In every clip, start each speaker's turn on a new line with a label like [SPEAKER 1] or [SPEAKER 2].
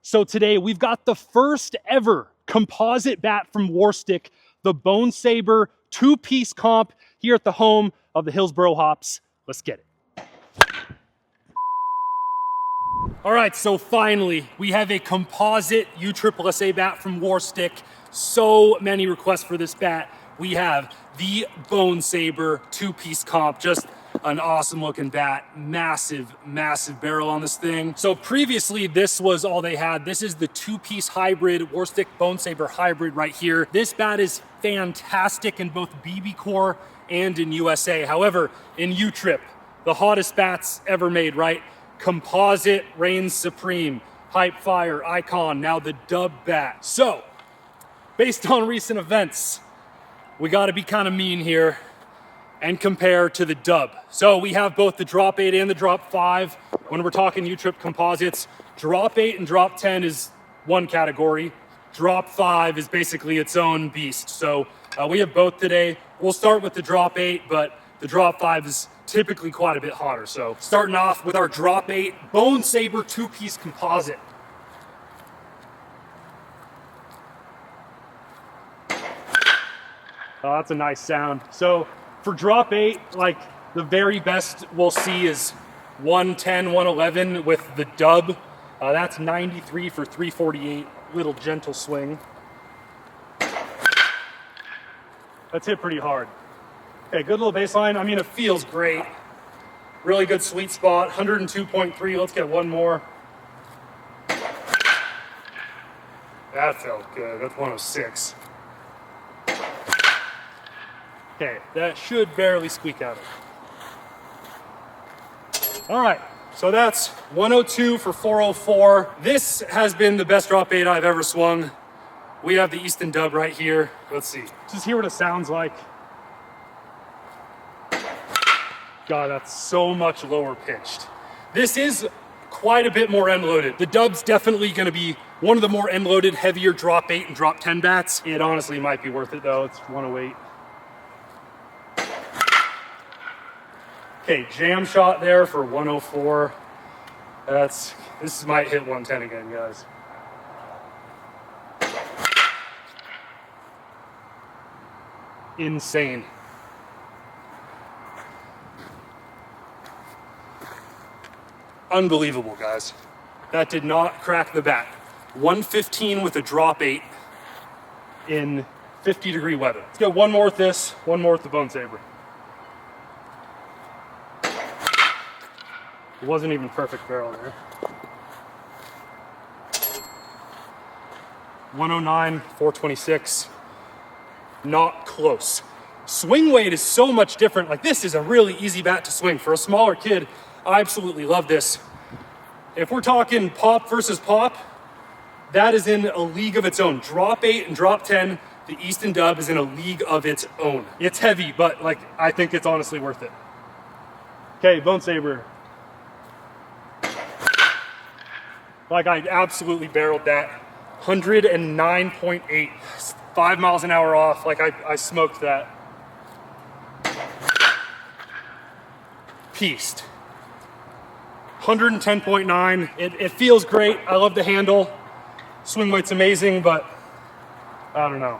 [SPEAKER 1] So today we've got the first ever composite bat from Warstick, the BONESABER two-piece comp here at the home of the Hillsboro Hops. Let's get it. All right, so finally we have a composite USSSA bat from Warstick. So many requests for this bat. We have the BONESABER two-piece comp, just an awesome looking bat, massive barrel on this thing. So previously this was all they had. This is the two-piece hybrid, Warstick BONESABER hybrid right here. This bat is fantastic in both BB core and in USA. However, in U-Trip, the hottest bats ever made, right? Composite reigns supreme, hype fire, icon, now the dub bat. So, based on recent events, we gotta be kind of mean here and compare to the dub. So we have both the drop 8 and the drop 5. When we're talking U-Trip composites, drop 8 and drop 10 is one category. Drop 5 is basically its own beast. So we have both today. We'll start with the drop 8, but the drop 5 is typically quite a bit hotter. So starting off with our drop 8 BONESABER two-piece composite. Oh, that's a nice sound. So for drop 8, like the very best we'll see is 110, 111 with the dub. That's 93 for 348, little gentle swing. That's hit pretty hard. Okay, good little baseline. I mean, it feels great. Really good sweet spot, 102.3. Let's get one more. That felt good, that's 106. Okay, that should barely squeak out. All right, so that's 102 for 404. This has been the best drop 8 I've ever swung. We have the Easton dub right here. Let's see. Just hear what it sounds like. God, that's so much lower pitched. This is quite a bit more end loaded. The dub's definitely gonna be one of the more end loaded, heavier drop 8 and drop 10 bats. It honestly might be worth it though. It's 108. Okay, jam shot there for 104. This might hit 110 again, guys. Insane. Unbelievable, guys. That did not crack the bat. 115 with a drop 8 in 50-degree weather. Let's get one more with this, one more with the BONESABER. It wasn't even perfect barrel there. 109, 426. Not close. Swing weight is so much different. Like, this is a really easy bat to swing. For a smaller kid, I absolutely love this. If we're talking pop versus pop, that is in a league of its own. Drop 8 and drop 10, the Easton dub is in a league of its own. It's heavy, but like, I think it's honestly worth it. Okay, BONESABER. Like, I absolutely barreled that. 109.8, 5 miles an hour off. Like, I smoked that. Pieced. 110.9, it feels great. I love the handle. Swing weight's amazing, but I don't know.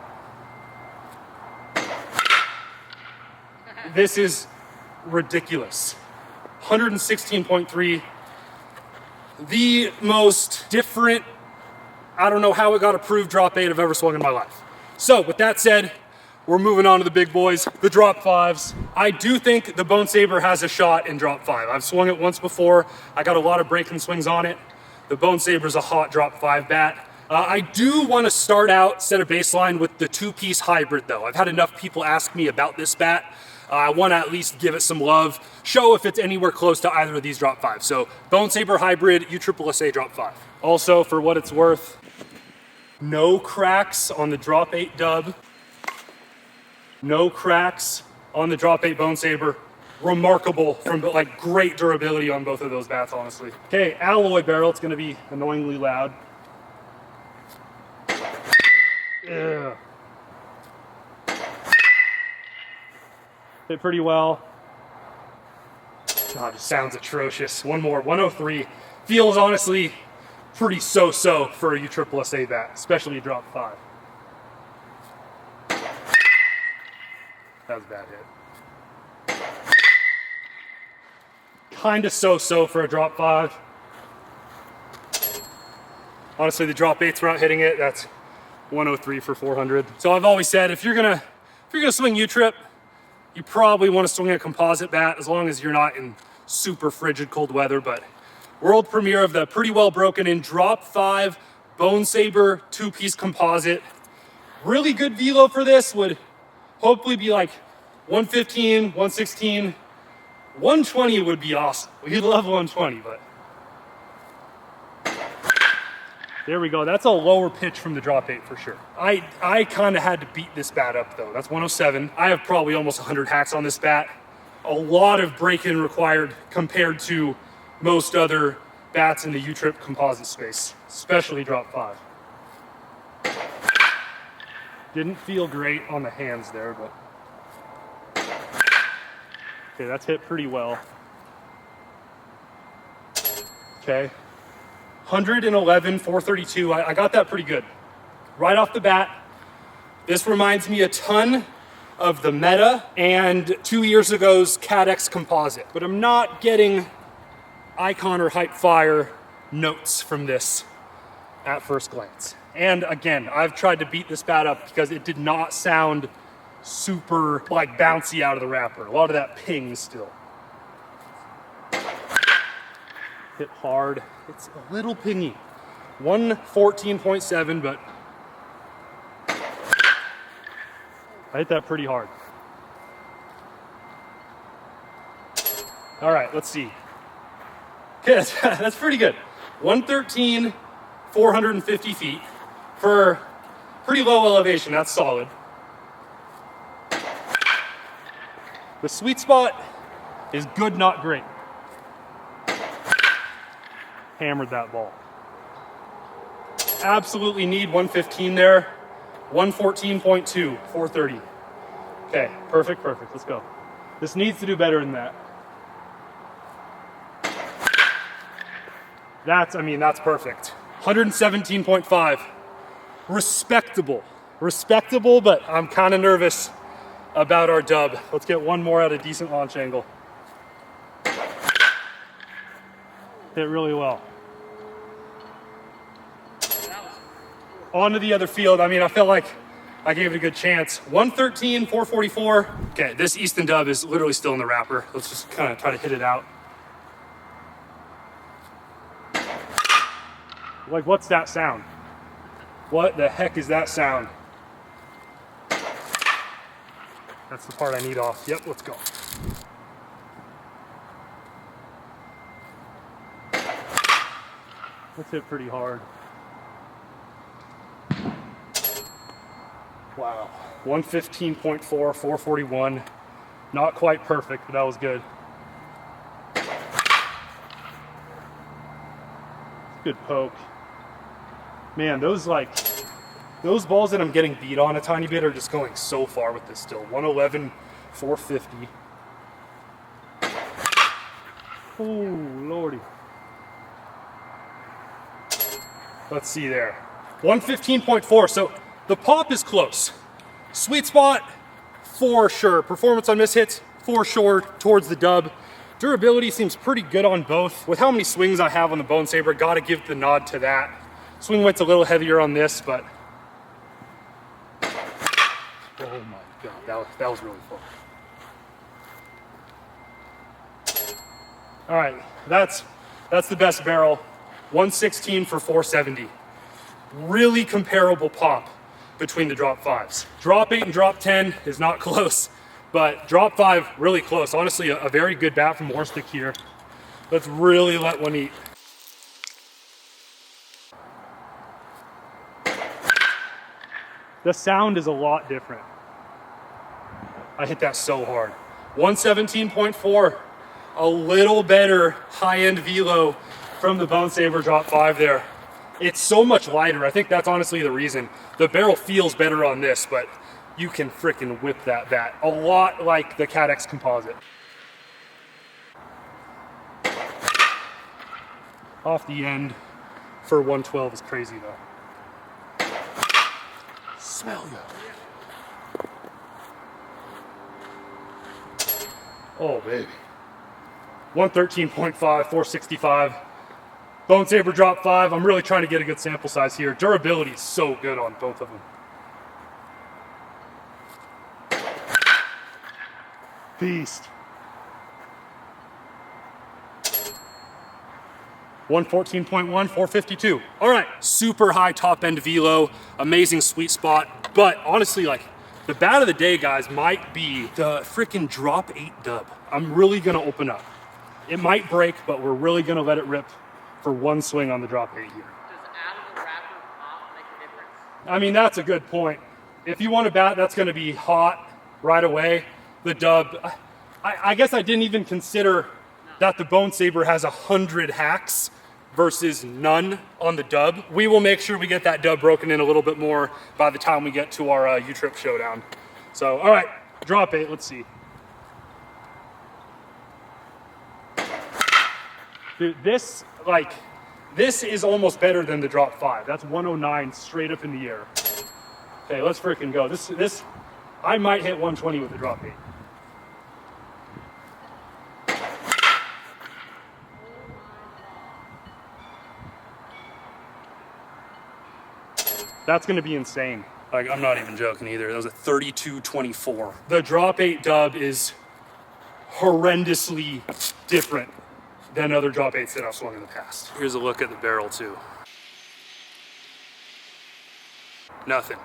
[SPEAKER 1] This is ridiculous. 116.3. The most different, I don't know how it got approved drop 8 I've ever swung in my life. So with that said, we're moving on to the big boys, the drop 5s. I do think the BONESABER has a shot in drop 5. I've swung it once before. I got a lot of breaking swings on it. The BONESABER's a hot drop 5 bat. I do want to start out, set a baseline with the two-piece hybrid though. I've had enough people ask me about this bat. I want to at least give it some love, show if it's anywhere close to either of these drop 5s. So BONESABER hybrid, USSSA drop 5. Also, for what it's worth, no cracks on the drop 8 dub. No cracks on the drop 8 BONESABER. Remarkable, from like great durability on both of those bats, honestly. Okay, alloy barrel, it's gonna be annoyingly loud. Ugh. Hit pretty well. God, it sounds atrocious. One more, 103. Feels honestly pretty so-so for a USSSA bat, especially a drop 5. That was a bad hit. Kind of so-so for a drop 5. Honestly, the drop 8s were not hitting it. That's 103 for 400. So I've always said, if you're gonna swing U-trip, you probably want to swing a composite bat, as long as you're not in super frigid cold weather. But world premiere of the pretty well broken in drop 5 BONESABER 2-piece composite. Really good velo for this would hopefully be like 115, 116, 120 would be awesome. We'd love 120, but there we go. That's a lower pitch from the drop 8 for sure. I kind of had to beat this bat up though. That's 107. I have probably almost 100 hacks on this bat. A lot of break-in required compared to most other bats in the U-trip composite space, especially drop 5. Didn't feel great on the hands there, but okay, that's hit pretty well. Okay. 111, 432, I got that pretty good. Right off the bat, this reminds me a ton of the Meta and 2 years ago's CADX composite, but I'm not getting Icon or Hype Fire notes from this at first glance. And again, I've tried to beat this bat up because it did not sound super like bouncy out of the wrapper. A lot of that ping still. Hit hard. It's a little pingy. 114.7, but I hit that pretty hard. All right, let's see. Okay, that's pretty good. 113, 450 feet for pretty low elevation. That's solid. The sweet spot is good, not great. Hammered that ball. Absolutely need 115 there. 114.2, 430. Okay, perfect, perfect. Let's go. This needs to do better than that. That's perfect. 117.5. Respectable. Respectable, but I'm kind of nervous about our dub. Let's get one more at a decent launch angle. Hit really well. On to the other field. I felt like I gave it a good chance. 113, 444. Okay, this Easton dub is literally still in the wrapper. Let's just kind of try to hit it out. Like, what's that sound? What the heck is that sound? That's the part I need off. Yep, let's go. That's hit pretty hard. Wow. 115.4, 441. Not quite perfect, but that was good. Good poke. Man, those balls that I'm getting beat on a tiny bit are just going so far with this still. 111, 450. Oh, lordy. Let's see there. 115.4, so the pop is close. Sweet spot, for sure. Performance on miss hits, for sure, towards the dub. Durability seems pretty good on both. With how many swings I have on the BONESABER, gotta give the nod to that. Swing weight's a little heavier on this, but oh my god, that was really fun. All right, that's the best barrel. 116 for 470. Really comparable pop between the drop 5s. Drop 8 and drop 10 is not close, but drop 5 really close. Honestly, a very good bat from Warstick here. Let's really let one eat. The sound is a lot different. I hit that so hard. 117.4, a little better high-end velo from the BONESABER drop 5 there. It's so much lighter. I think that's honestly the reason. The barrel feels better on this, but you can frickin' whip that bat. A lot like the CADX composite. Off the end, for 112 is crazy though. Smell you. Oh baby. 113.5, 465. BONESABER drop 5. I'm really trying to get a good sample size here. Durability is so good on both of them. Beast. 114.1, 452. All right, super high top end velo, amazing sweet spot. But honestly, like the bat of the day, guys, might be the freaking drop 8 dub. I'm really gonna open up. It might break, but we're really gonna let it rip for one swing on the drop 8 here.
[SPEAKER 2] Does adding the wrapper pop make a difference?
[SPEAKER 1] I mean, that's a good point. If you want a bat that's gonna be hot right away, the dub, I guess I didn't even consider that the BONESABER has 100 hacks versus none on the dub. We will make sure we get that dub broken in a little bit more by the time we get to our U-Trip showdown. So, all right, drop 8, let's see. Dude, this is almost better than the drop 5. That's 109 straight up in the air. Okay, let's freaking go. This, I might hit 120 with the drop 8. That's gonna be insane. Like, I'm not even joking either. That was a 32.24. The drop 8 dub is horrendously different than other drop 8s that I've swung in the past. Here's a look at the barrel too. Nothing.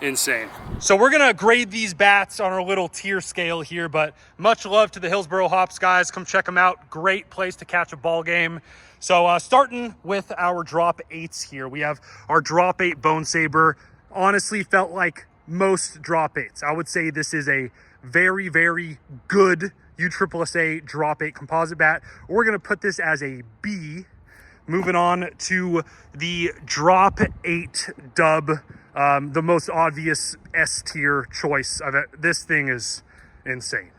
[SPEAKER 1] Insane. So we're gonna grade these bats on our little tier scale here, but much love to the Hillsboro Hops guys. Come check them out. Great place to catch a ball game. So starting with our drop 8s here, we have our drop 8 BONESABER. Honestly, felt like most drop 8s. I would say this is a very, very good USSSA drop 8 composite bat. We're gonna put this as a B. Moving on to the drop 8 dub, the most obvious S tier choice of it. This thing is insane.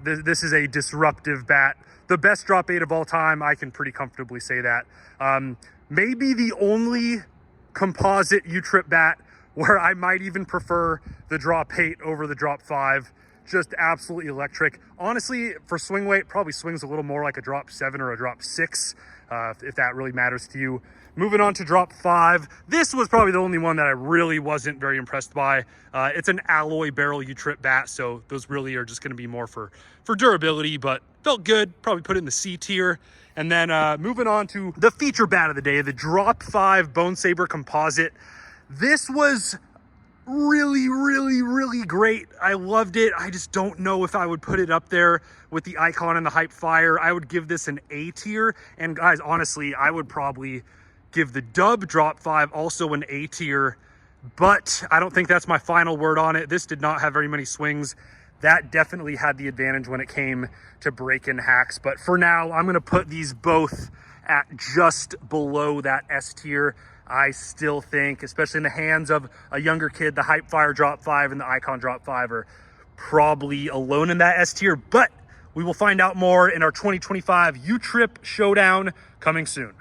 [SPEAKER 1] This is a disruptive bat. The best drop 8 of all time, I can pretty comfortably say that. Maybe the only composite U-Trip bat where I might even prefer the drop 8 over the drop 5. Just absolutely electric. Honestly, for swing weight, probably swings a little more like a drop 7 or a drop 6, if that really matters to you. Moving on to drop 5. This was probably the only one that I really wasn't very impressed by. It's an alloy barrel U-Trip bat, so those really are just gonna be more for durability, but felt good. Probably put it in the C tier. And then moving on to the feature bat of the day, the drop 5 BONESABER composite. This was really, really, really great. I loved it. I just don't know if I would put it up there with the Icon and the Hype Fire. I would give this an A tier. And guys, honestly, I would probably give the dub drop 5 also an A tier, but I don't think that's my final word on it. This did not have very many swings. That definitely had the advantage when it came to break-in hacks. But for now, I'm gonna put these both at just below that S tier. I still think, especially in the hands of a younger kid, the Hype Fire drop 5 and the Icon drop 5 are probably alone in that S tier, but we will find out more in our 2025 U-Trip showdown coming soon.